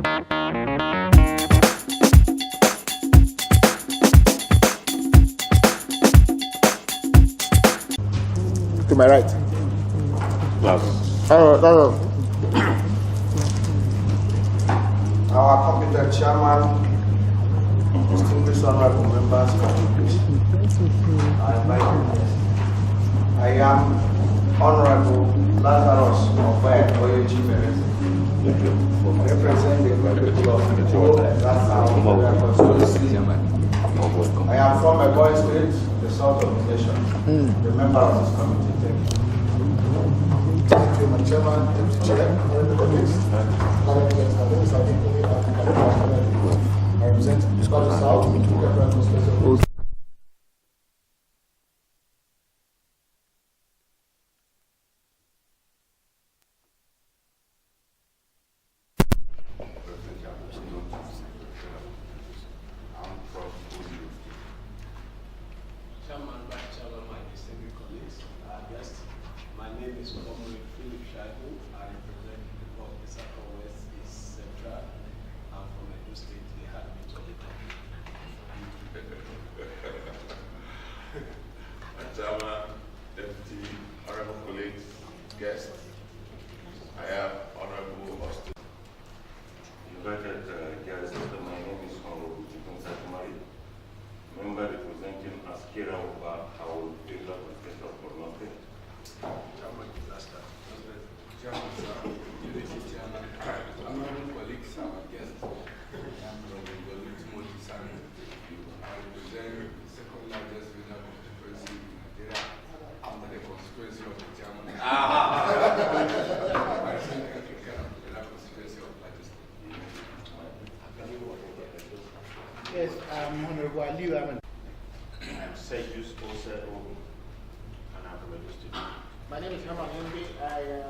To my right. Yes. Our competent chairman, distinguished honorable members, I am Honorable Lazarus Obed Oyechi Merezi. Represent the people of the constituency. I am from a boy state, the south of the nation, the member of this committee. Thank you, my chairman, deputy chair, honorable colleagues, I represent the South. Chairman, Vice Chairman, my distinguished colleagues, guests, my name is Comrade Philip Shagu. I represent the people of the Southwest East Central. I'm from Edo State. They had me to the top. Chairman, Deputy, honorable colleagues, guests, I am Honorable Austin. Invited guests, my name is Honorable Chicken Sakumari, member representing Askira Oba, Howell, Taylor, and Special for Nothing. Chairman, disaster. Chairman, sir, Unity Chairman, honorable colleagues, our guests, I'm from the Timothy Sami. I represent the second largest regional constituency in Nigeria after the constituency of the chairman. I represent the regional constituency of Plateau State. Yes, I'm Honorable Aliu Ahmed. I'm Sejus Ose Ogu, and I'm from Edo State. My name is Herman Henry. I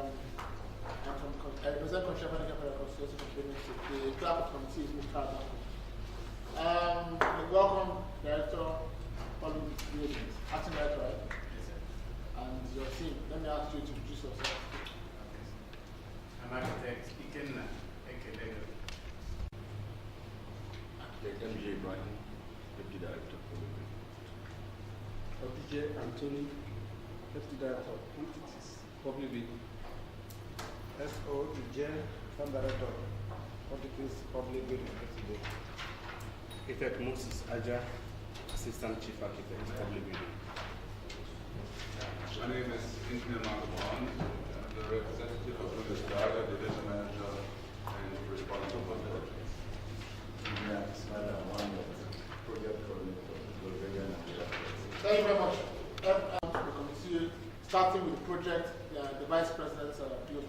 represent Constitutional Capital Constituency from Benin State. The clerk of committee is Mr. Welcome, Director, Public Relations, Acting Director, right? Yes, sir. And your team. Let me ask you to introduce yourself. I'm architect Ikenna Ekedego. MJ Ibrahim, Deputy Director for DJ Anthony, Deputy Director of Public Building. S.O. Ije, Fund Director, Public Building, FCDA. Architect Moses Aja, Assistant Chief Architect, Public Building. My name is Engineer Mark Bond, the representative of the Division Manager and responsible for the Thank you very much. The committee, starting with the project, the Vice President's POV.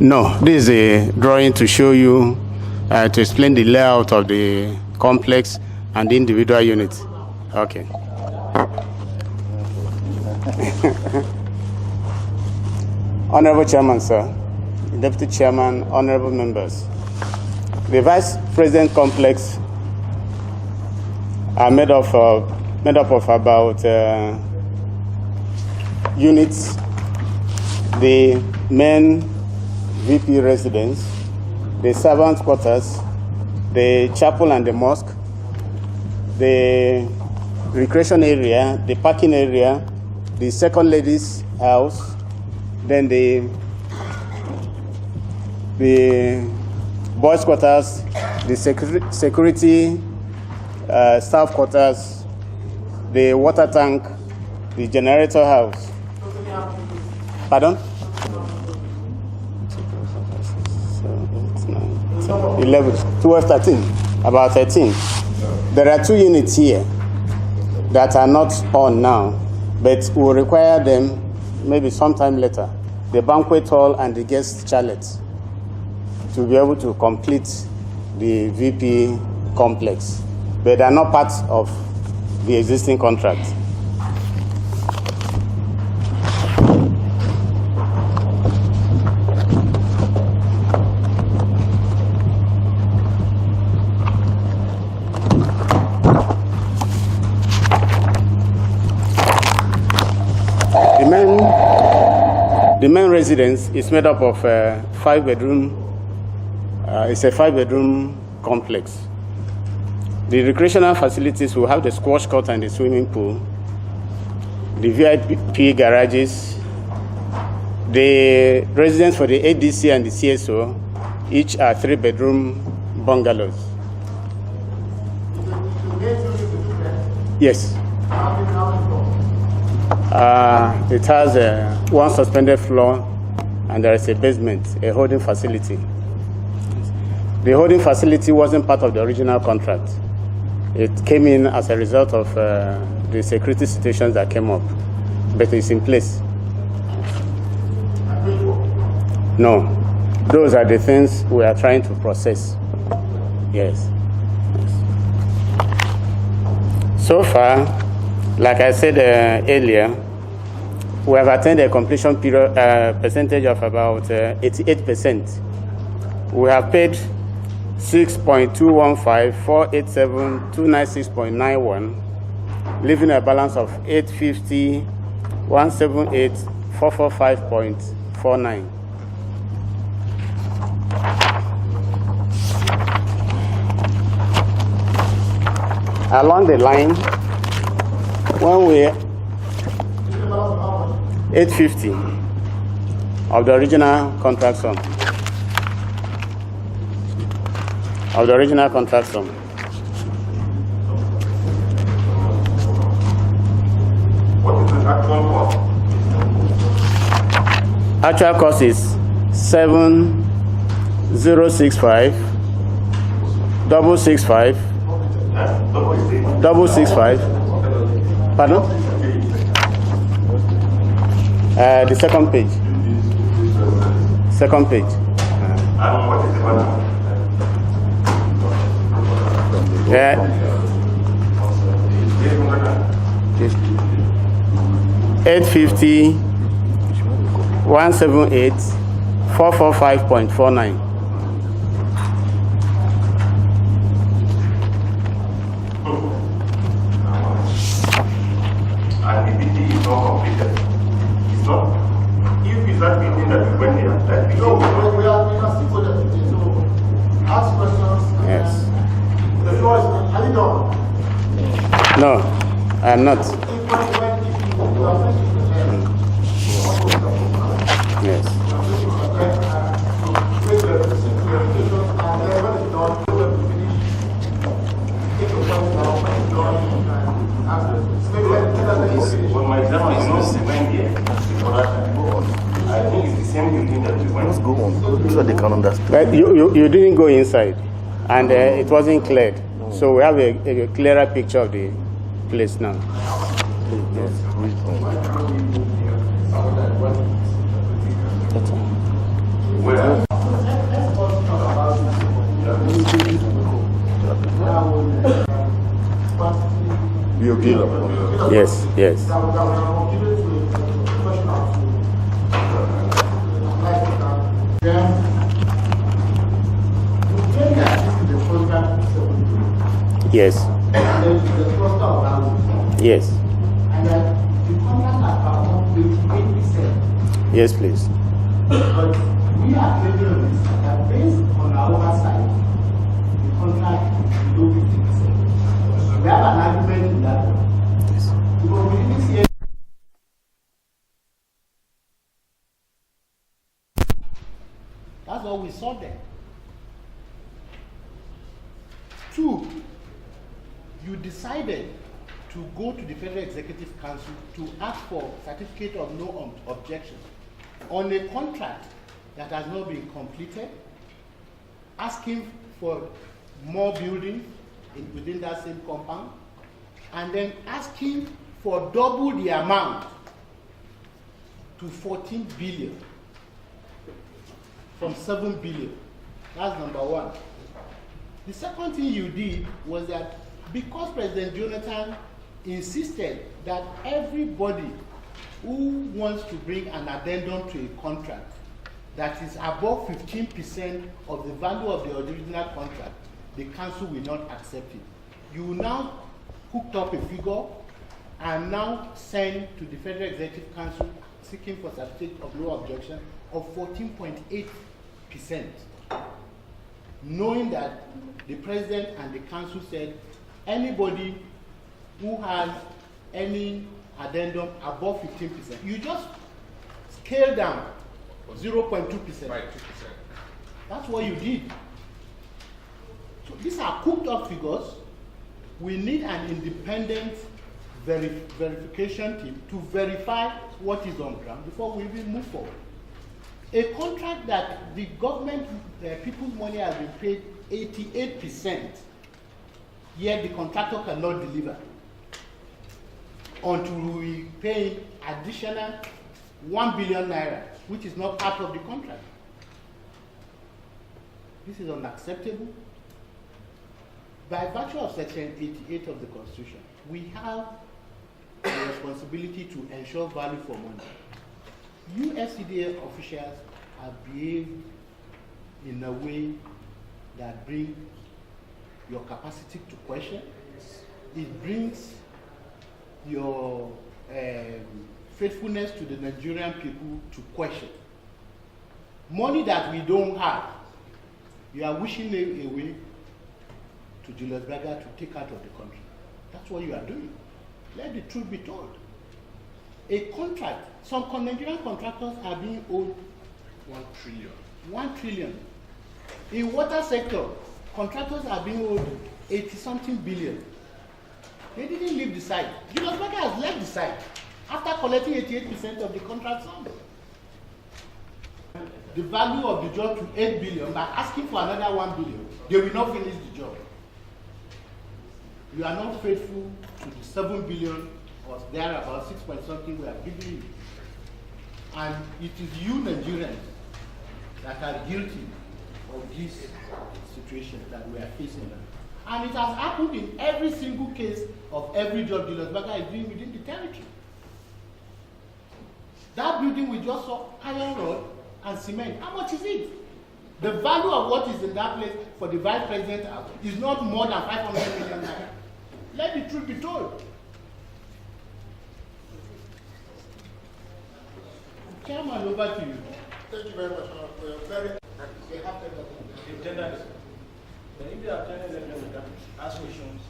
No, this is a drawing to show you, to explain the layout of the complex and the individual units. Okay. Honorable Chairman, sir, Deputy Chairman, honorable members. The Vice President complex are made up of about units, the main VP residence, the servant quarters, the chapel and the mosque, the recreation area, the parking area, the second lady's house, then the boys' quarters, the security staff quarters, the water tank, the generator house. Pardon? 11, 12, 13, about 13. There are 2 units here that are not on now, but will require them maybe sometime later. The banquet hall and the guest chalet to be able to complete the VP complex, but they are not part of the existing contract. The main residence is made up of five-bedroom. It's a five-bedroom complex. The recreational facilities will have the squash court and the swimming pool, the VIP garages. The residence for the ADC and the CSO each are three-bedroom bungalows. Yes. It has one suspended floor and there is a basement, a holding facility. The holding facility wasn't part of the original contract. It came in as a result of the security situations that came up, but it's in place. No, those are the things we are trying to process. Yes. So far, like I said earlier, we have attained a completion period percentage of about 88%. We have paid 6.215,487,296.91, leaving a balance of 850,178,445.49. Along the line, when we 850 of the original contract sum. What is the actual cost? Actual cost is 7,065 665 665. Pardon? The second page. Second page. What is the bottom? 850 178 445.49. And the BT is not completed. It's not. If it's that meeting that we went here, that meeting. No, we are still for the meeting. So ask questions. Yes. The floor is, are you done? No, I am not. Yes. Well, my exam is not went here. I think it's the same building that we went. Let's go on, so they can understand. You didn't go inside, and it wasn't cleared. So we have a clearer picture of the place now. Yes. Where? Yes, yes. Yes. Yes. Yes, please. But we are clearly on this that based on our oversight, the contract is below 50%. We have an argument in that one. Yes. Because we didn't see that's what we saw there. 2, you decided to go to the Federal Executive Council to ask for certificate of no objection on a contract that has not been completed, asking for more buildings within that same compound, and then asking for double the amount to 14 billion from 7 billion. That's number one. The second thing you did was that because President Jonathan insisted that everybody who wants to bring an addendum to a contract that is above 15% of the value of the original contract, the council will not accept it. You now cooked up a figure and now send to the Federal Executive Council seeking for certificate of no objection of 14.8%, knowing that the president and the council said anybody who has any addendum above 15%, you just scale down 0.2%. By 2%. That's what you did. So these are cooked up figures. We need an independent verification team to verify what is on ground before we even move forward. A contract that the government, people's money has been paid 88%, yet the contractor cannot deliver until we pay additional 1 billion naira, which is not part of the contract. This is unacceptable. By virtue of Section 88 of the Constitution, we have a responsibility to ensure value for money. You FCDA officials have behaved in a way that brings your capacity to question. It brings your faithfulness to the Nigerian people to question. Money that we don't have, you are wishing away to Julius Berger to take out of the country. That's what you are doing. Let the truth be told. A contract, some Nigerian contractors are being owed 1 trillion. 1 trillion. In water sector, contractors are being owed 80-something billion. They didn't leave the site. Julius Berger has left the site after collecting 88% of the contract sum. The value of the job to 8 billion by asking for another 1 billion, they will not finish the job. You are not faithful to the 7 billion or there about 6 point something we are giving you. And it is you Nigerians that are guilty of this situation that we are facing now. And it has happened in every single case of every job Julius Berger is doing within the territory. That building we just saw, iron rod and cement, how much is it? The value of what is in that place for the vice president is not more than 500 million naira. Let the truth be told. Chairman, over to you. Thank you very much. Very If they are telling them that ask questions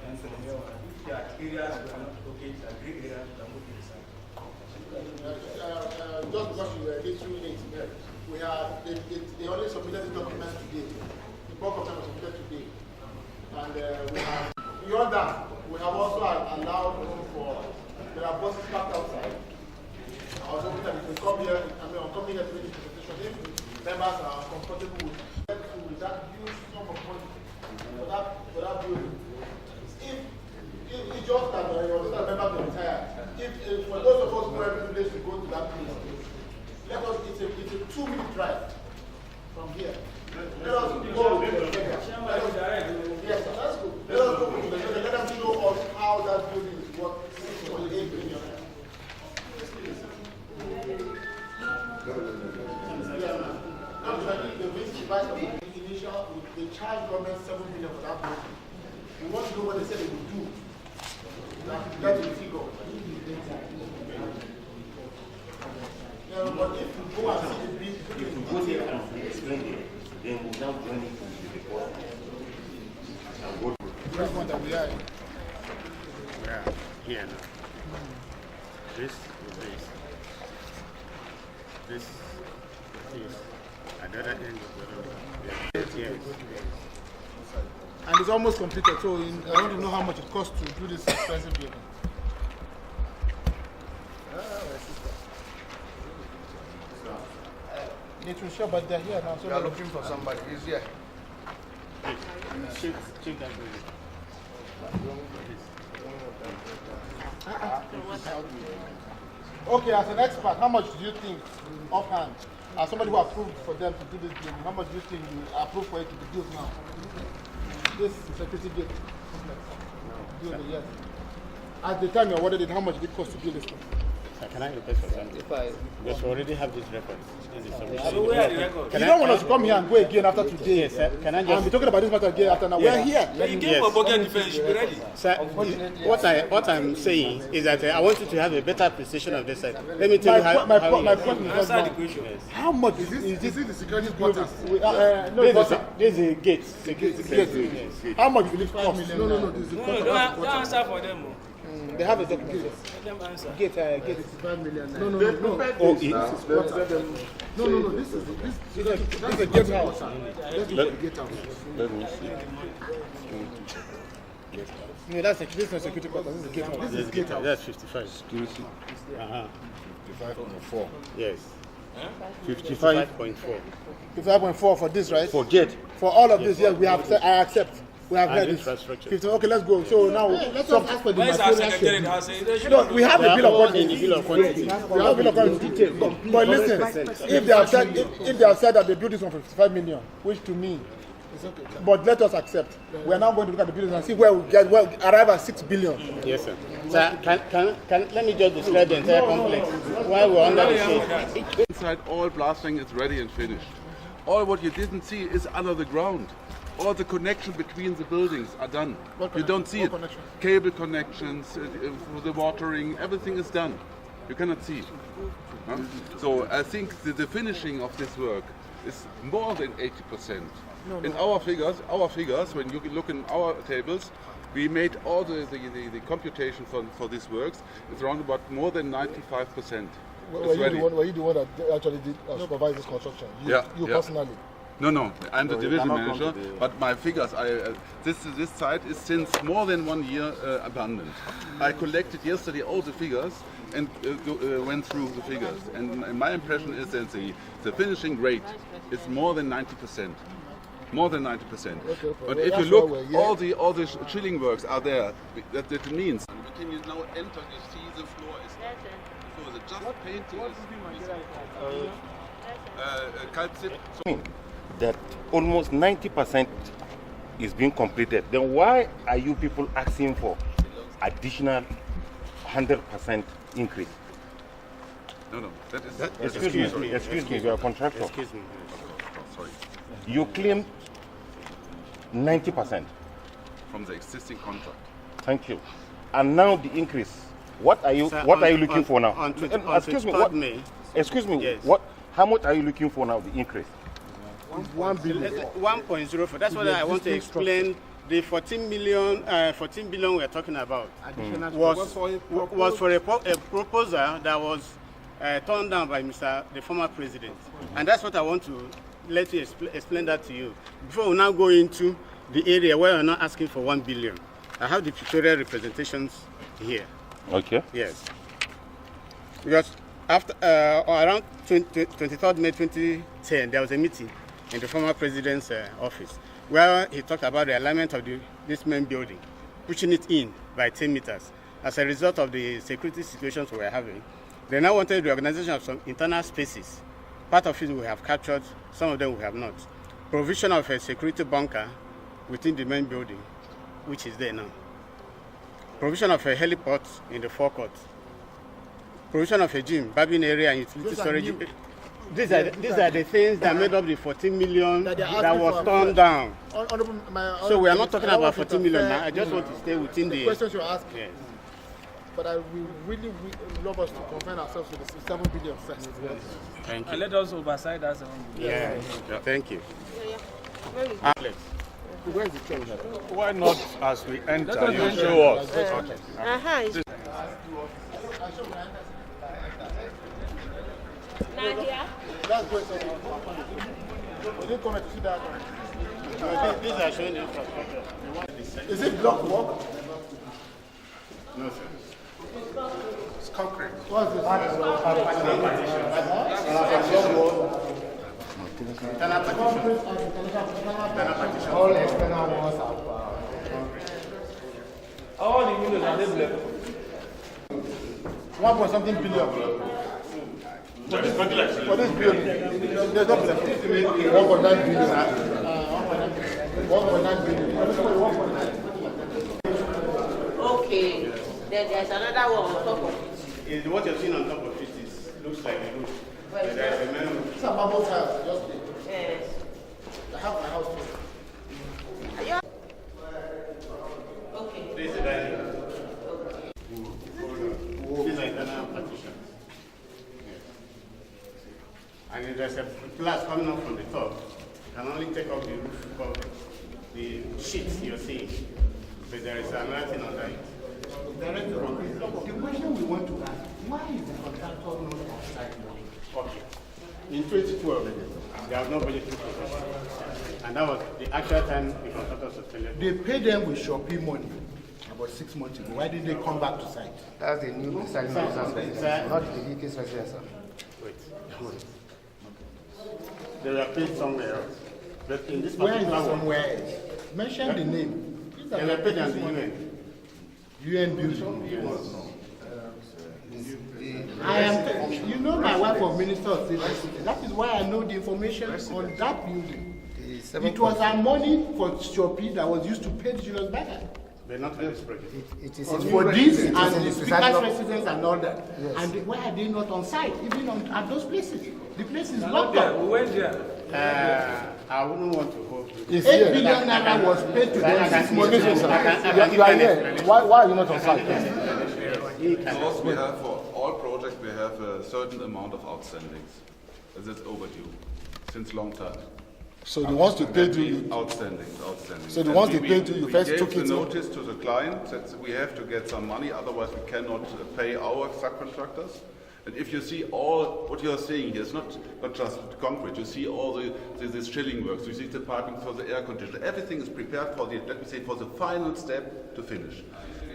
and for the mayor, if there are areas we are not okay, it's a great area to move to the side. just because you were late 2 minutes, we have they only submitted the documents today. The bulk of them was submitted today, and we have beyond that we have also allowed room for there are buses parked outside. I was hoping that if we come here, I'm coming here to make this presentation. If members are comfortable with that huge sum of money for that building, if it's just that your members will retire, if for those of us who are privileged to go to that place, let us. It's a 2-minute drive from here. Let us go. Yes, let's go. Let us go to the let them show us how that building is worth 6.8 billion. They charge government 7 billion for that building. We want to know what they said they would do. That the figure. But if you go and see the big, if we go there and explain it, then we now join it to the report and go to the one that we are in. We are here now. This is this. This is at the other end of the road. Yes. And it's almost completed, so I want to know how much it costs to do this expensive building. It will show, but they're here now. So we are looking for somebody. He's here. Check that building. Okay, as an expert, how much do you think, offhand, as somebody who approved for them to do this building, how much do you think you approve for it to be built now? This security gate complex. Building, yes. At the time you awarded it, how much did it cost to build this thing? Sir, can I request for something? Because we already have this record. So where are the records? You don't want us to come here and go again after today. Yes, sir. Can I And just... be talking about this matter again after now. We are here. You came for Bogan defense, you should be ready. Sir, what I'm saying is that I want you to have a better appreciation of this side. Let me tell you how... My how question is just Answer the now. question. How much is this the security quarters? This is a gate. How much will it cost? No, this is the No, don't answer for them. They have a document. Let them answer. Gate 65 million. No. Oh, No. This is a gate house. Let's look at the gate house. Let me see. No, this is a security quarters. This is a gate house. This is gate house. That's 55. Security. 55.4. Yes. 55. 55.4. 55.4 for this, right? For gate. For all of this, yes, we have. I accept. We have And heard this. infrastructure. 50. Okay, let's go. So now, let's ask for the Where is our material secretary? schedule. I'll say, they should No, we have the bill of in quantity. the bill of quantity. We have a bill of quantity. But listen, if they have said that the building is on 55 million, which to me is okay. But let us accept. We are now going to look at the buildings and see where we get arrive at 6 billion. Yes, sir. Sir, can let me just describe the entire complex while we're under the shade. Inside, all blasting is ready and finished. All what you didn't see is under the ground. All the connection between the buildings are done. You don't see it. connection? Cable connections, for the watering, everything is done. You cannot see. Huh? So I think the finishing of this work is more than 80%. In our figures, when you look in our tables, we made all the computation for these works. It's around about more than 95%. Were you the one that actually did supervise this construction? You personally? No, I'm the division manager, but my figures, this site is since more than 1 year abandoned. I collected yesterday all the figures and went through the figures, and my impression is that the finishing rate is more than 90%. More than 90%. Okay, but if you look, all the chilling works are there. That means can you now enter? You see the floor is just painting. That almost 90% is being completed. Then why are you people asking for additional 100% increase? No, that is. Excuse me, you are a contractor. Excuse me. Sorry. You claim 90% From the existing contract. Thank you. And now the increase. What are you Sir, looking for now? Excuse me. Excuse me. Yes. How much are you looking for now? The increase. 1 billion. 1.04. That's what I want to explain. The 14 billion we're talking about was for a proposal that was turned down by the former president. And that's what I want to let you explain that to you. Before we now go into the area where we're not asking for 1 billion. I have the pictorial representations here. Okay. Yes. Because after around 23rd May 2010, there was a meeting in the former president's office where he talked about the alignment of this main building, pushing it in by 10 meters. As a result of the security situations we were having, they now wanted the organization of some internal spaces. Part of it we have captured, some of them we have not. Provision of a security bunker within the main building, which is there now. Provision of a heliport in the forecourt. Provision of a gym, barbing area, and utility storage. These are the things that made up the 14 million that was turned down. So we are not talking about 14 million now. I just want to stay within the questions you're asking. Yes. But I will really love us to confine ourselves to the 7 billion first. Thank And you. let us oversight that. Yeah. Thank you. Where is the change? Why not, as we enter, you show us? Nadia? That's where it's we didn't come to see that. These are showing the infrastructure. Is it block work? No, sir. It's concrete. What's this? All external walls are All the windows are labeled. 1 point something billion. For this building, there's no plan. 1.9 billion. 1.9 billion. Okay. Then there's another one on top of it. is what you're seeing on top of it looks like a roof. But there is a main roof. It's a marble house. I just did. Yes. I have my house too. Okay. This is the dining room. These are internal partitions. Yes. And if there's a blast coming up from the top, you can only take off the roof cover, the sheets you're seeing. But there is another thing under it. Director, the question we want to ask, why is the contractor not on site now? Okay. In 2012, there was no budgetary process. And that was the actual time the contractor suspended. They paid them with Shopee money about 6 months ago. Why didn't they come back to site? That's the new design residence, not the VK's residence, sir. Wait. They were paid somewhere else. But in this Where is particular one, somewhere else? Mention the name. they were paid on the UN. UN building. I am, you know, my wife was Minister of State and City. That is why I know the information on that building. It was our money for Shopee that was used to pay the Julius Baga. But not for this project. It is For this and the the speaker's residence and all that. Yes. And why are they not on site, even at those places? The place is Not locked there. up. We went there. I wouldn't want to hold you. 8 billion naira was paid to them 6 months Listen, ago. sir. You are here. Why are you not on site? Because we have, for all projects, we have a certain amount of outstandings. That's overdue, since long time. So the ones they paid you, Outstanding. So the And ones they paid you first took We gave it the in? notice to the client that we have to get some money, otherwise we cannot pay our subcontractors. And if you see all what you are seeing here, it's not just concrete. You see all the chilling works. You see the piping for the air conditioner. Everything is prepared for the, let me say, for the final step to finish.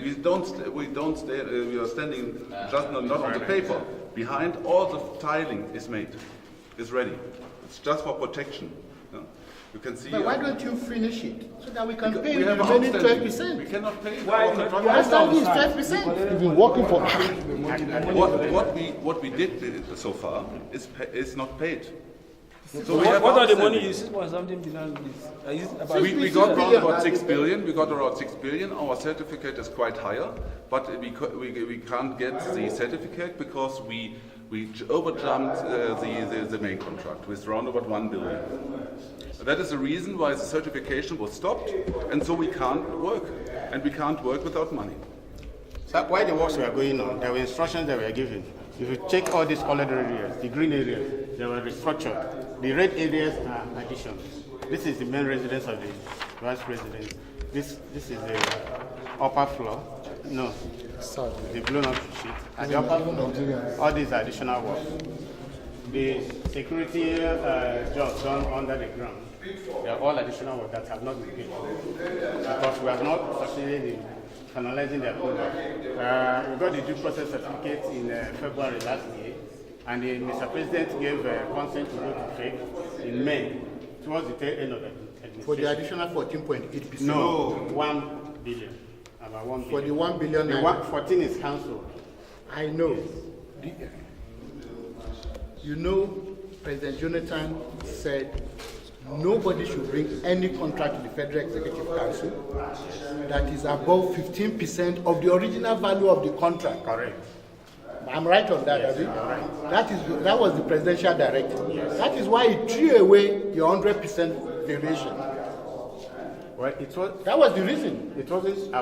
We are standing just not on the paper. Behind, all the tiling is made, is ready. It's just for protection. You can see. But why don't you finish it so that we can Because pay we the have remaining outstanding. 12%? We cannot pay. Why our not? contractors. Your outstanding is 12%. you've been working for. What we did so far is not paid. So we have What are the outstanding. money you see for something behind this? We got around about 6 billion. We got around 6 billion. Our certificate is quite higher, but we can't get the certificate because we overjumped the main contract with around about 1 billion. That is the reason why the certification was stopped, and so we can't work, and we can't work without money. So while the works were going on, there were instructions that were given. If you check all these colored areas, the green areas, they were restructured. The red areas are additions. This is the main residence of the vice president. This is the upper floor. No, the blown up sheet. At the upper floor, all these are additional works. The security jobs done under the ground, they are all additional work that have not been paid because we have not succeeded in finalizing the approval. We got the due process certificate in February last year, and Mr. President gave consent to go to effect in May, towards the tail end of the administration. For the additional 14.8%. No, 1 billion. About 1 billion. For the 1 billion. The 14 is cancelled. I know. You know, President Jonathan said nobody should bring any contract to the Federal Executive Council that is above 15% of the original value of the contract. Correct. I'm right on that, Yes, Abi? right. That was the presidential directive. Yes. That is why he threw away your 100% variation. Well, That was the reason. it wasn't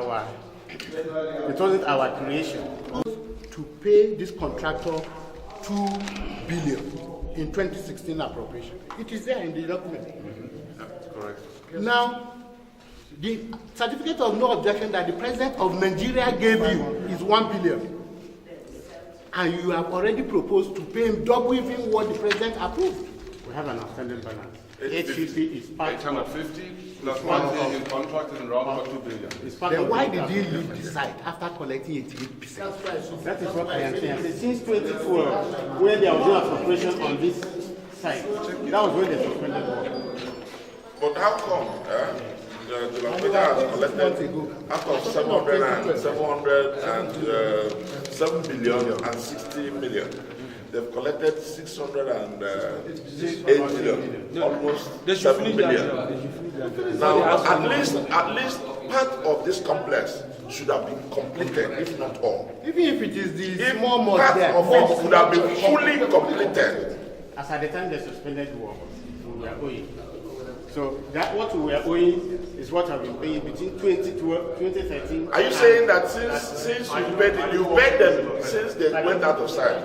our creation. To pay this contractor 2 billion in 2016 appropriation. It is there in the document. Correct. Now, the certificate of no objection that the president of Nigeria gave you is 1 billion. And you have already proposed to pay him double even what the president approved. We have an outstanding balance. HCP is part of 850 plus 1 billion contract is around about 2 billion. it's part Then of why the- did he leave the site after collecting 88%? That is what I am saying. I say since 2012, when there was no appropriation on this site, that was when they suspended work. But how come the Lampeter has collected out of 7 billion and 60 million? They've collected 608 million, almost They should 7 finish billion. that. Now, at least part of this complex should have been completed, if not all. Even if it is the If small mod part there, of it would have been fully completed. as at the time they suspended work, we were owing. So that what we were owing is what I've been paying between 2012, 2013. Are you saying that since you paid them since they went out of sight?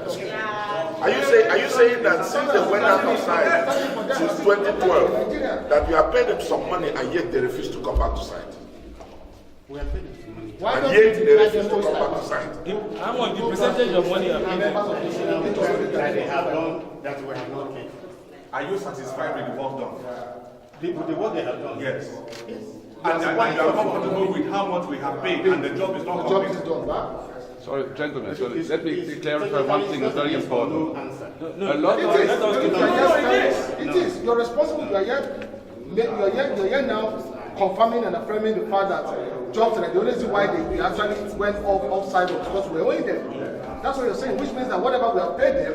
Are you saying that since they went out of sight since 2012 that you have paid them some money and yet they refuse to come back to sight? We are paying some money. And yet they refuse to come back to sight. How much the percentage of money you have paid? That they have done that we have not paid. Are you satisfied with the work done? With the work they have done. Yes. Yes. And you are comfortable with how much we have paid and the job is not complete? Sorry, gentlemen, sorry. Let me clarify one thing that's very important. No, It is. You're responsible. You're here now confirming and affirming the fact that jobs are the only reason why they actually went offside of because we're owing them. That's what you're saying, which means that whatever we have paid them,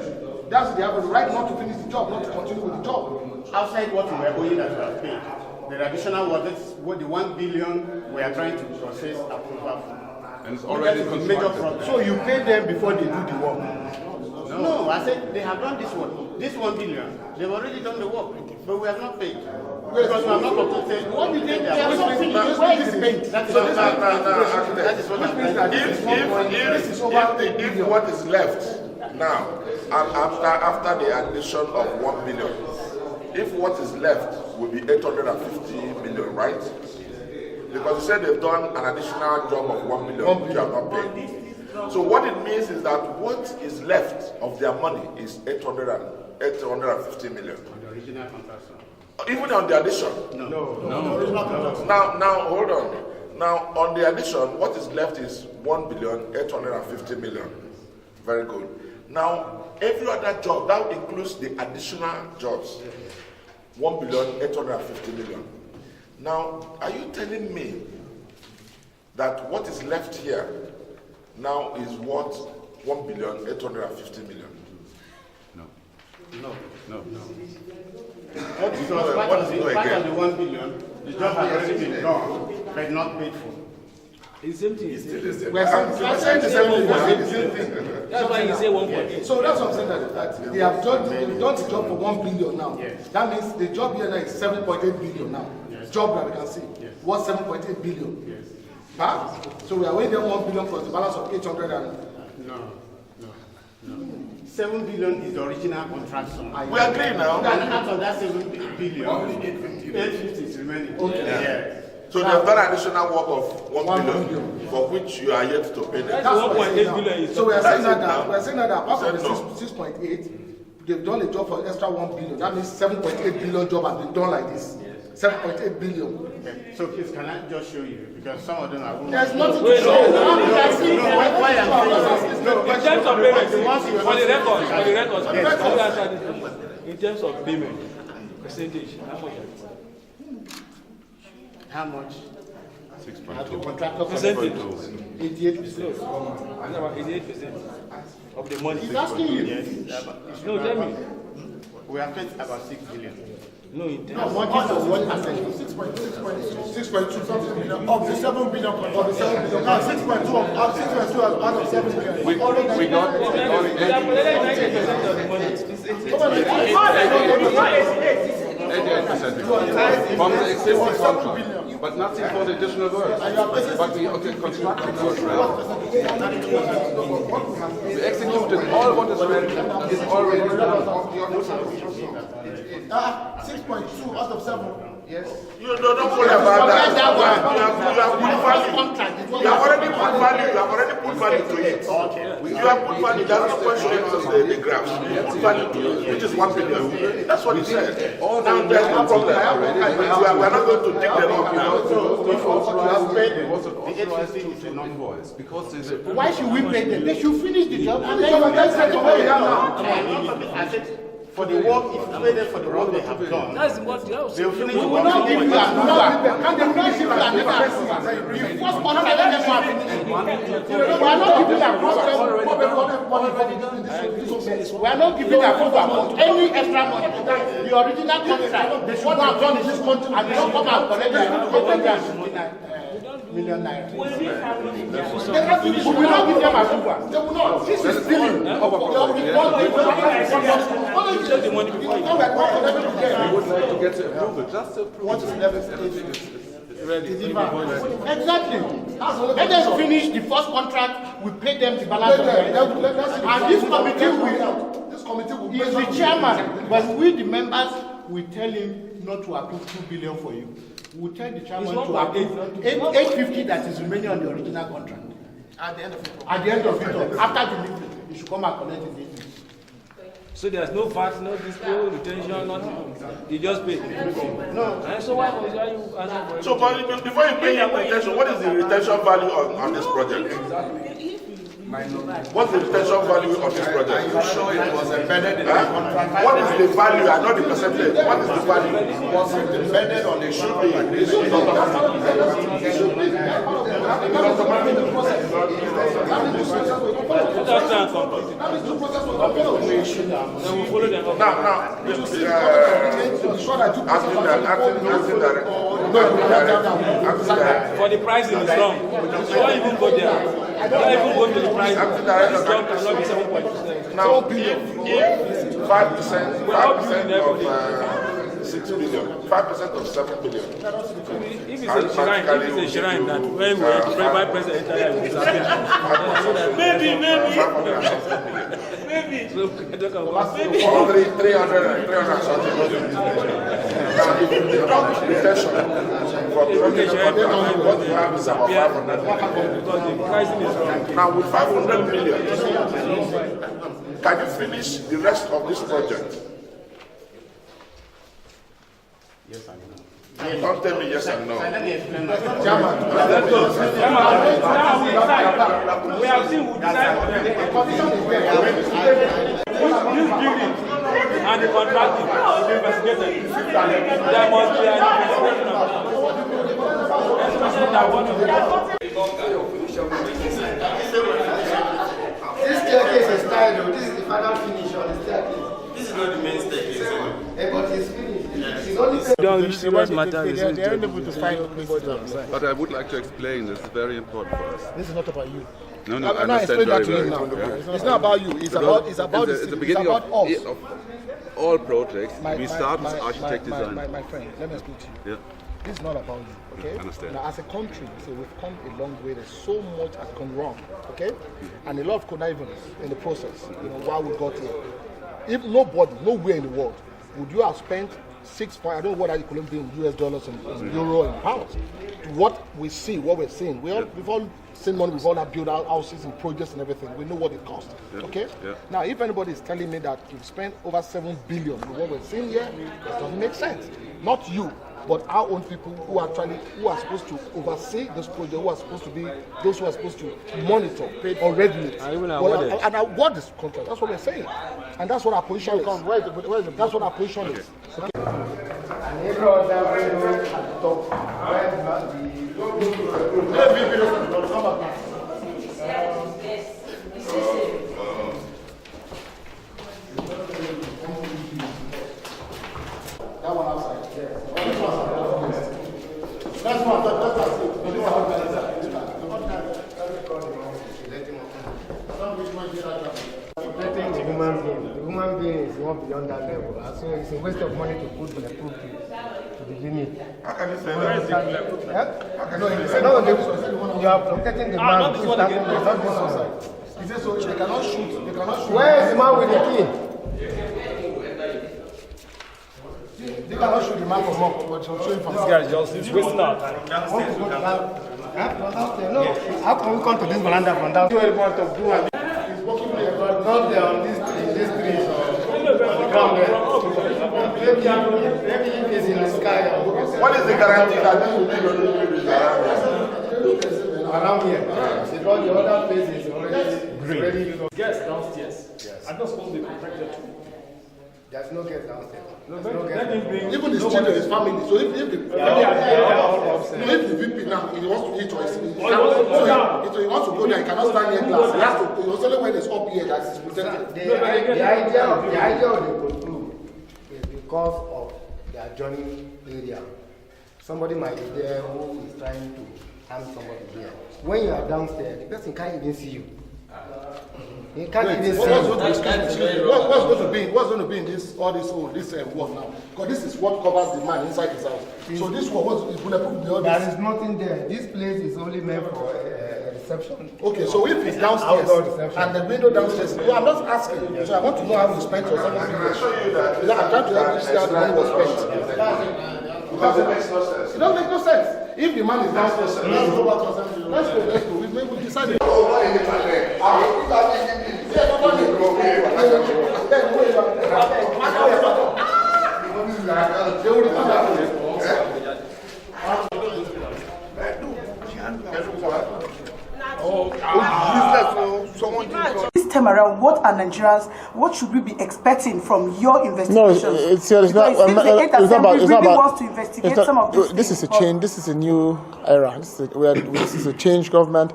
that's they have the right not to finish the job, not to continue with the job. Outside what we were owing that we have paid, the additional was the 1 billion we are trying to process approval for. And it's already major problem. So you pay them before they do the work? No, I said they have done this one. This 1 billion, they've already done the work, but we have not paid. Because we have not completed. What did they have not finished? Where is the payment? That is what If what is left now, after the addition of 1 billion, if what is left will be 850 million, right? Because you said they've done an additional job of 1 million, which you have not paid. So what it means is that what is left of their money is 850 million. the original contract. Even on the addition. No. Now hold on. Now on the addition, what is left is 1,850 million. Very good. Now every other job that includes the additional jobs, 1,850 million. Now, are you telling me that what is left here now is what 1,850 million? No. Part of the 1 billion, the job has already been done, but not paid for. It's same thing. We're saying the same thing. That's why you say 1.8. So that's what I'm saying that they have done the job for 1 billion now. Yes. That means the job here now is 7.8 billion now. Yes. Job that we can see. Yes. What's 7.8 billion? Yes. Huh? So we are waiting 1 billion plus the balance of 800 and... No. 7 billion is the original contract sum. We agree now. And out of that 7 billion, 850 is remaining. Okay. Yes. So they've done additional work of 1 billion, for which you are yet to pay them. That's what we're saying 1.8 billion now. So we are saying That's it that now. we are saying that apart from the Said no. 6.8, they've done a job for extra 1 billion. That means 7.8 billion job has been done like this. 7.8 billion. Okay. So please, can I just show you? Because some of them are... There's nothing to Wait, show. no. Why I'm saying In terms of payment, the ones you for the records, Yes. in terms of payment, percentage, how much? How much? Contractor Percentage. 88%. And about 88% of the money. He's asking you. Yes. No, tell me. We have spent about 6 billion. No, in terms How of much is what percentage? 6.2 something billion of the 7 billion of the 7 billion. Now 6.2 out of 7 billion. We got they have collected 90% of the money. 88% from the existing contract, but nothing for the additional work. But the construction contract, we executed all what is ready, is already done. 6.2 out of 7. Yes. You don't worry about that. You have put value. You have already put value. You have already put value to it. You have put value. There are no questions on the graphs. You put value to it, which is 1 billion. That's what he said. Now there's no problem. We are not going to dig them up now. Because there's a Why should we pay them? They should finish the job and then you guys have to pay them now. I said, for the work, if you pay them for the work they have done, That's what you have. they'll finish the work. Can they not give you another approval? You first contract let them have finished. We are not giving approval. We are not giving approval for any extra money. The original contract, they should not have done this contract and they should come and collect their million naira. Will we have money? We will not give them approval. They will not. This is stealing. You take the money before you We would like to get approval, just approval. What is level exactly. Let them finish the first contract, we pay them the balance of them. And this committee will is the chairman, but we the members will tell him not to approve 2 billion for you. We will tell the chairman to approve 850 that is remaining on the original contract. At the end of it. At the end of it, after the meeting, you should come and collect the meeting. So there's no VAT, no disco, retention, nothing. You just pay. No. And so why was you asking for it? So, but before you pay your retention, what is the retention value on this project? What's the retention value of this project? Are you sure it was embedded in the contract? What is the value and not the percentage? What is the value? Was it embedded on the should be? For the pricing is wrong. Don't even go there. Don't even go to the price. This job cannot be 7.2. Now, if 5% of 6 billion, 5% of 7 billion. If it's a shrine, that when we buy president, maybe. So we can talk about maybe. 300 something. Now, if you deduct retention from the what you have is about 500 Because the pricing is wrong. Now, with 500 million, can you finish the rest of this project? Yes and no. Don't tell me yes and no. Let me explain. We have seen who decide for them. This building and the contracting is investigated. There must be an investigation of that. Especially that one of them. This staircase is tied, though. This is the final finish on the staircase. This is not the main staircase. But it's finished. It's only Serious matter is They're unable to find places outside. But I would like to explain this is very important for us. This is not about you. No, I understand explain that very to you well. now. Yeah. It's not about you. It's about the the beginning it's about us. of all projects. We start with architect design. My friend, let me explain to you. Yeah. This is not about you, okay? I understand. Now, as a country, we've come a long way. There's so much has gone wrong, okay? And a lot of connivance in the process, while we got here. If nobody, nowhere in the world, would you have spent I don't know what are the Colombian US dollars and euro and pounds. To what we see, what we're seeing. We've all seen money, we've all have built our houses and projects and everything. We know what it costs. Okay? Yeah. Now, if anybody is telling me that you've spent over 7 billion with what we're seeing here, it doesn't make sense. Not you, but our own people who are supposed to oversee this project, who are supposed to be those who are supposed to monitor or regulate. And award this contract. That's what we're saying. And that's what our position is. That's what our position is. Okay. And every other window at the top, where that one outside. Yes. That's one. protecting the human being. The human being is not beyond that level. And so it's a waste of money to put the proof to the limit. How can you say that? No, you are protecting the man who is standing there, not this one. He says so they cannot shoot. They cannot shoot. Where is the man with the key? They cannot shoot the man from up, but show him from This guy is just wasting our time. No, how can we come to this veranda from down? 12 months of doing it. Not there on this tree. Come there. Maybe it's in the sky. What is the guarantee that this will be Around here. Because the other place is already Guests downstairs. I'm not supposed to be contracted to. There's no guest downstairs. Let him bring. even the children, his family. So if the VP now he wants to eat or he wants to go there, he cannot stand near glass. He has to. It's only when it's up here that it's protected. The idea of the control is because of the adjoining area. Somebody might be there who is trying to harm somebody here. When you are downstairs, the person can't even see you. He can't even see you. What's going to be in this work now? Because this is what covers the man inside his house. So this work is bulletproof. There is nothing there. This place is only meant for a reception. Okay, so if it's downstairs and the window downstairs, I'm not asking. So I want to know how you spent your 7 years. I'm trying to help you see how the money was spent. It doesn't make no sense. It doesn't make no sense. If the man is downstairs, let's go back to 7 years. Let's go. We decided. This time around, what should we be expecting from your investigation? No, it's not about. Wants to investigate some of these this is a change. This is a new era. This is a change government.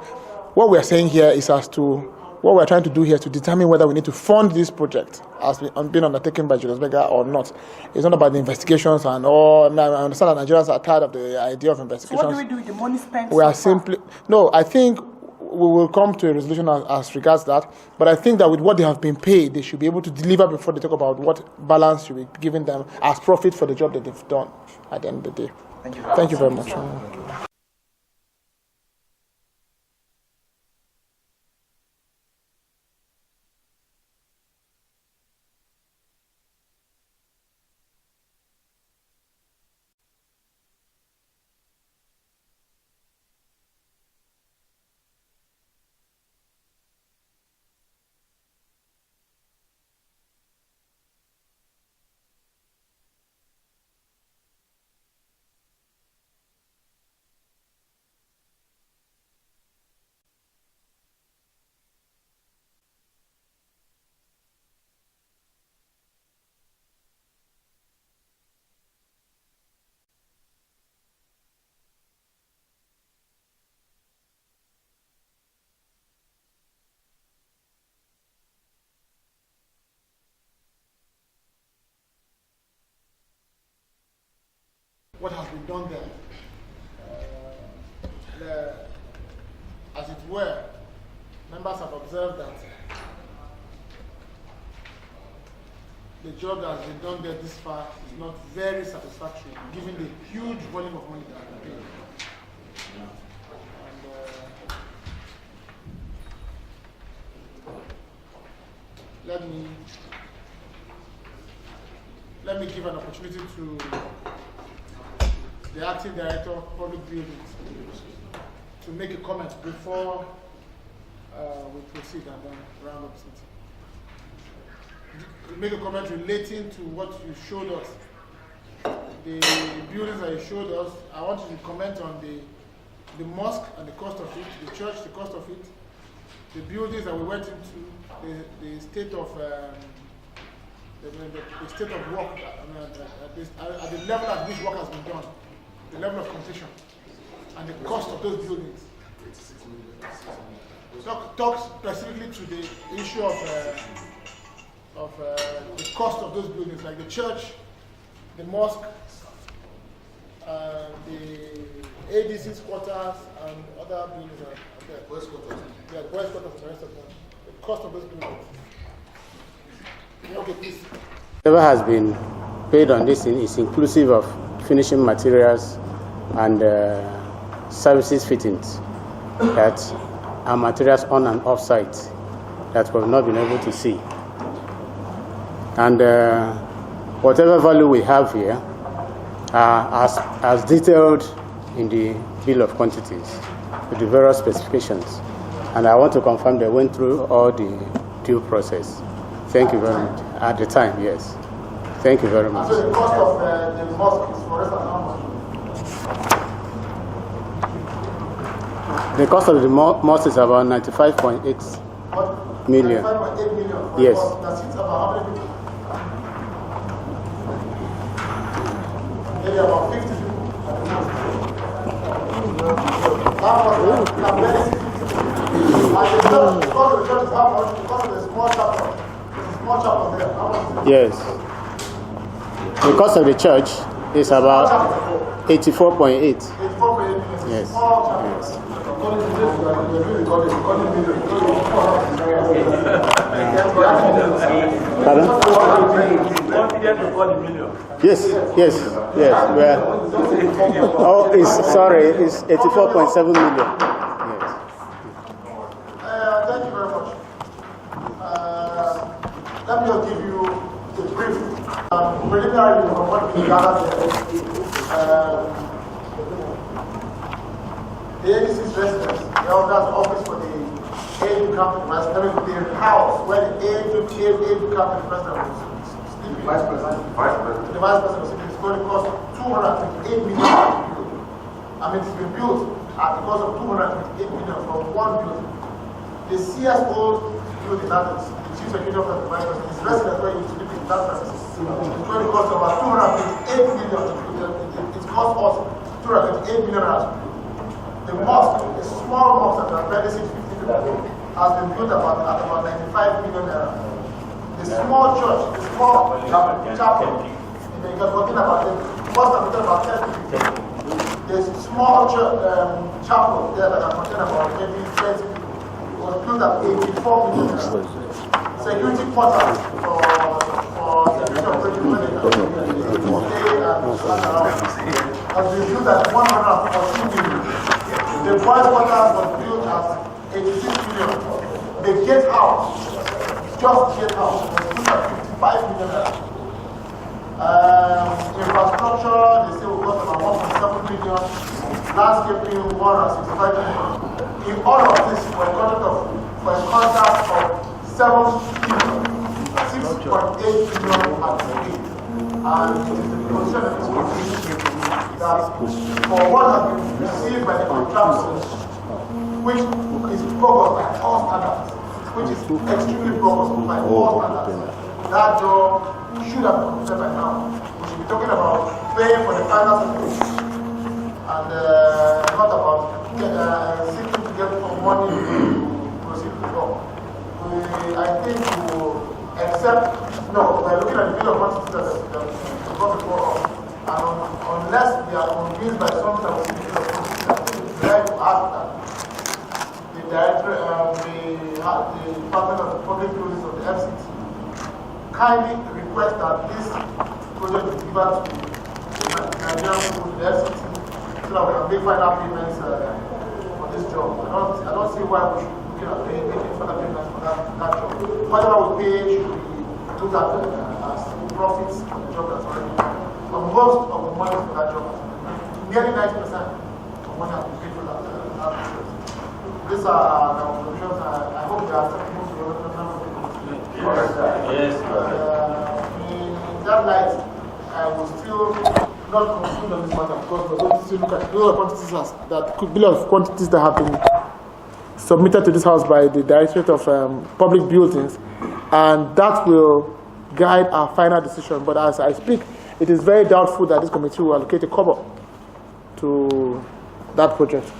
What we are saying here is what we're trying to do here is to determine whether we need to fund this project as being undertaken by Julius Berger or not. It's not about the investigations and all. I understand that Nigerians are tired of the idea of investigations. So what do we do with the money spent? I think we will come to a resolution as regards that. But I think that with what they have been paid, they should be able to deliver before they talk about what balance should be given them as profit for the job that they've done at the end of the day. Thank you very much. What has been done there, as it were, members have observed that the job that has been done there this far is not very satisfactory, given the huge volume of money that has been paid. And let me give an opportunity to the Acting Director of Public Buildings to make a comment before we proceed and then round up something. Make a comment relating to what you showed us, the buildings that you showed us. I want you to comment on the mosque and the cost of it, the church, the cost of it, the buildings that we went into, the state of the state of work, at the level at which work has been done, the level of completion, and the cost of those buildings. Talk specifically to the issue of the cost of those buildings, like the church, the mosque, the ADC's quarters, and other buildings. Boys' quarters. Yeah, boys' quarters and the rest of them. The cost of those buildings. Okay, please. Whatever has been paid on this is inclusive of finishing materials and services fittings that are materials on and off site that we have not been able to see. And whatever value we have here are as detailed in the bill of quantities with the various specifications. And I want to confirm they went through all the due process. Thank you very much. At the time, yes. Thank you very much. So the cost of the mosque is for instance how much? The cost of the mosque is about 95.8 million. 95.8 million. Yes. That sits about how many people? Maybe about 50 people. How much? And the cost of the church is how much? Because of the small chapel. Small chapel there. How much is it? Yes. The cost of the church is about 84.8. 84.8 million. Yes. Yes. Pardon? Yes, yes, yes. Oh, it's 84.7 million. Yes. Thank you very much. Let me just give you a brief. Preliminarily, from what we gathered the agency's residence, the elder's office for the AU campus president, the house where the AU campus president was sleeping. The vice president was sleeping. It's going to cost 258 million to build. I mean, it's been built at the cost of 258 million for one building. The CSO building, that is the chief secretary of the vice president, his residence where he's sleeping in that premises. It's going to cost about 258 million to build. It cost us 258 million to build. The mosque, a small mosque that barely 650 people, has been built at about 95 million naira. The small church, the small chapel, you can forget about it. Mosque that contain about 10 people. The small church, chapel there that can contain about maybe 20 people was built at 84 million naira. Security quarters for security operations when they stay and stand around has been built at 114 million. The boys' quarters was built at 86 million. The gate house, just gate house, was built at 55 million. Infrastructure, they say will cost about 1.7 million. Landscaping, 165 million. In all of this, for a contract of 7 million, 6.8 million at stake. And it is the position of this company that for what has been received by the contractors, which is bogus by all standards, which is extremely bogus by all standards, that job should have been completed by now. We should be talking about paying for the final certificate and not about seeking to get some money to proceed with the job. I think to accept, no, we're looking at the bill of quantities that come before us. And unless we are convinced by something that we see the right to ask that the director, the Department of Public Buildings of the FCT kindly request that this project be given to the Nigerian people, the FCT, so that we can make final payments for this job. I don't see why we should be looking at making further payments for that job. Whatever we pay should be looked at as profits for the job that's already done. Most of the money for that job, nearly 90% of money has been paid for that project. These are the conclusions. I hope they are acceptable to the other people. Yes. In that light, I will still not conclude on this matter because we're going to still look at the bill of quantities that have been submitted to this house by the Directorate of Public Buildings, and that will guide our final decision. But as I speak, it is very doubtful that this committee will allocate a kobo to that project.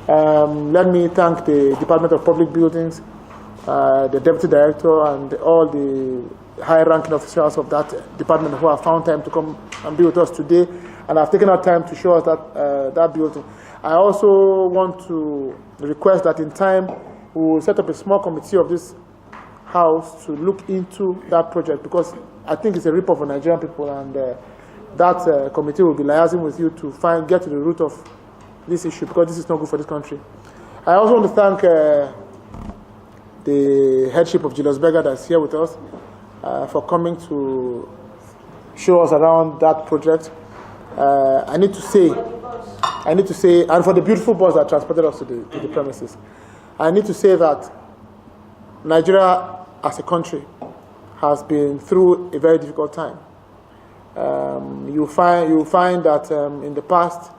Let me thank the Department of Public Buildings, the Deputy Director, and all the high-ranking officials of that department who have found time to come and be with us today and have taken out time to show us that building. I also want to request that in time we will set up a small committee of this house to look into that project, because I think it's a rip-off for Nigerian people, and that committee will be liaising with you to get to the root of this issue, because this is not good for this country. I also want to thank the headship of Julius Berger that's here with us for coming to show us around that project. I need to say, and for the beautiful bus that transported us to the premises, I need to say that Nigeria as a country has been through a very difficult time. You find that in the past,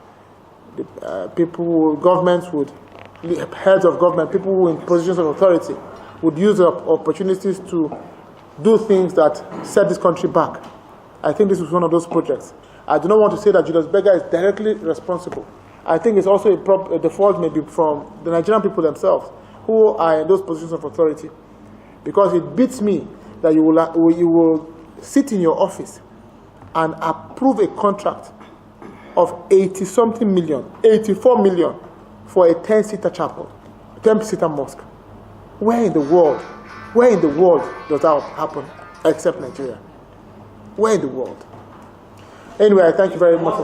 heads of government, people who in positions of authority, would use opportunities to do things that set this country back. I think this was one of those projects. I do not want to say that Julius Berger is directly responsible. I think it's also the fault maybe from the Nigerian people themselves who are in those positions of authority. Because it beats me that you will sit in your office and approve a contract of 80-something million, 84 million, for a 10-seater chapel, 10-seater mosque. Where in the world does that happen except Nigeria? Where in the world? Anyway, I thank you very much.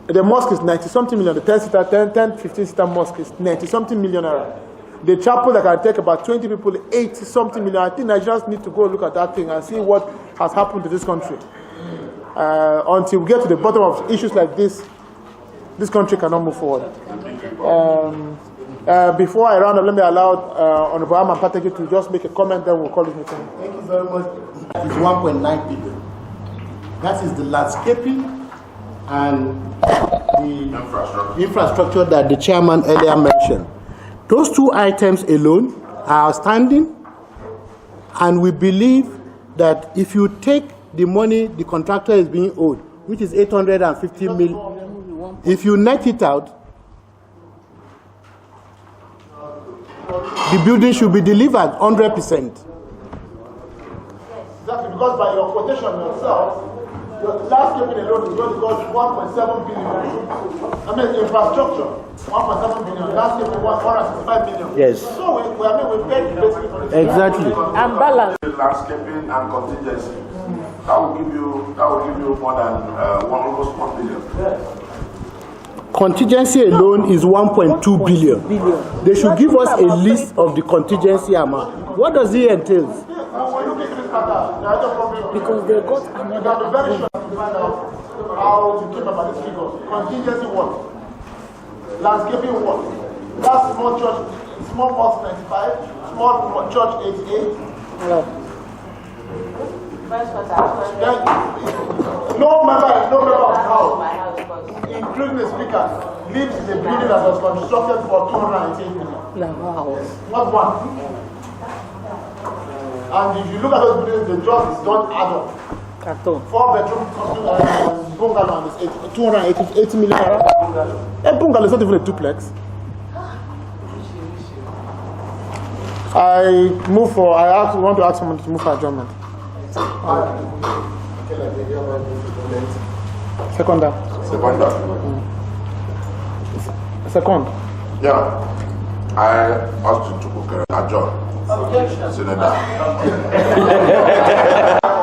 The mosque is 90-something million. The 15-seater mosque is 90-something million naira. The chapel that can take about 20 people, 80-something million. I think Nigerians need to go look at that thing and see what has happened to this country. Until we get to the bottom of issues like this country cannot move forward. Before I round up, let me allow Honorable Aman Pateki to just make a comment, then we'll call this meeting. Thank you very much. That is 1.9 billion. That is the landscaping and the infrastructure that the chairman earlier mentioned. Those two items alone are outstanding, and we believe that if you take the money the contractor is being owed, which is 850 million, if you net it out, the building should be delivered 100%. Exactly, because by your quotation yourself, the landscaping alone is going to cost 1.7 billion. I mean, infrastructure, 1.7 billion. Landscaping, 165 million. Yes. So we paid basically for it. Exactly. And balance. Landscaping and contingency. That will give you more than almost 1 billion. Contingency alone is 1.2 billion. They should give us a list of the contingency amount. What does it entail? Because they got another. Very sure to find out how to keep about these figures. Contingency what? Landscaping what? That small church, small mosque 95, small church 88. No member of the house, including the speaker, lives in a building that was constructed for 288 million. Not one. And if you look at those buildings, the jobs don't add up. 4-bedroom bungalow is 280 million. A bungalow is not even a duplex. I want to ask someone to move for adjournment. Second. Yeah. I asked you to adjourn.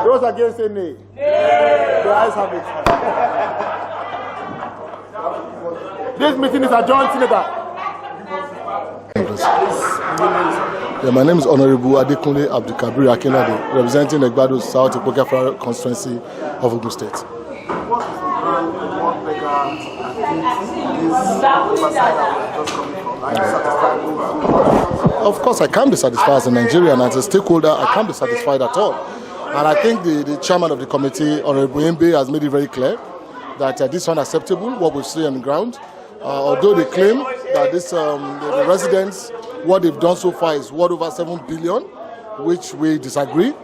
Those against say nay. The ayes have it. This meeting is adjourned, Senator. Yeah, my name is Honorable Adekunle Abdulkabir Akinade, representing Egbado South Ipoka constituency of Ogun State. Of course, I can't be satisfied as a Nigerian, as a stakeholder. I can't be satisfied at all. And I think the chairman of the committee, Honorable Mbe, has made it very clear that this is unacceptable, what we see on the ground. Although they claim that this, the residents, what they've done so far is worth over 7 billion, which we disagree.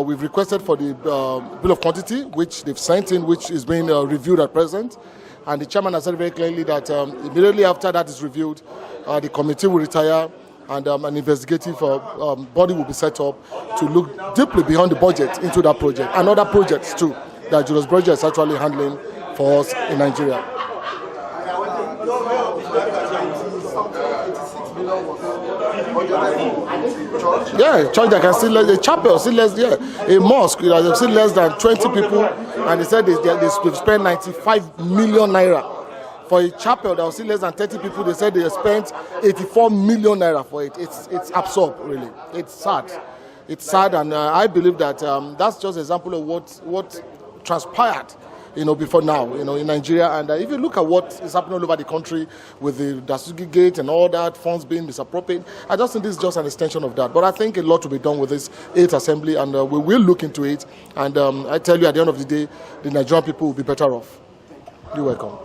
We've requested for the bill of quantity, which they've sent in, which is being reviewed at present. And the chairman has said very clearly that immediately after that is reviewed, the committee will retire and an investigative body will be set up to look deeply beyond the budget into that project and other projects too that Julius Berger is actually handling for us in Nigeria. Yeah, church that can still a chapel, still less, a mosque, still less than 20 people, and they said they've spent 95 million naira. For a chapel that was still less than 30 people, they said they spent 84 million naira for it. It's absurd, really. It's sad. It's sad, and I believe that that's just an example of what transpired, before now, in Nigeria. And if you look at what is happening all over the country with the Dasuki Gate and all that, funds being misappropriated, I just think this is just an extension of that. But I think a lot to be done with this 8th Assembly, and we will look into it. And I tell you, at the end of the day, the Nigerian people will be better off. You're welcome.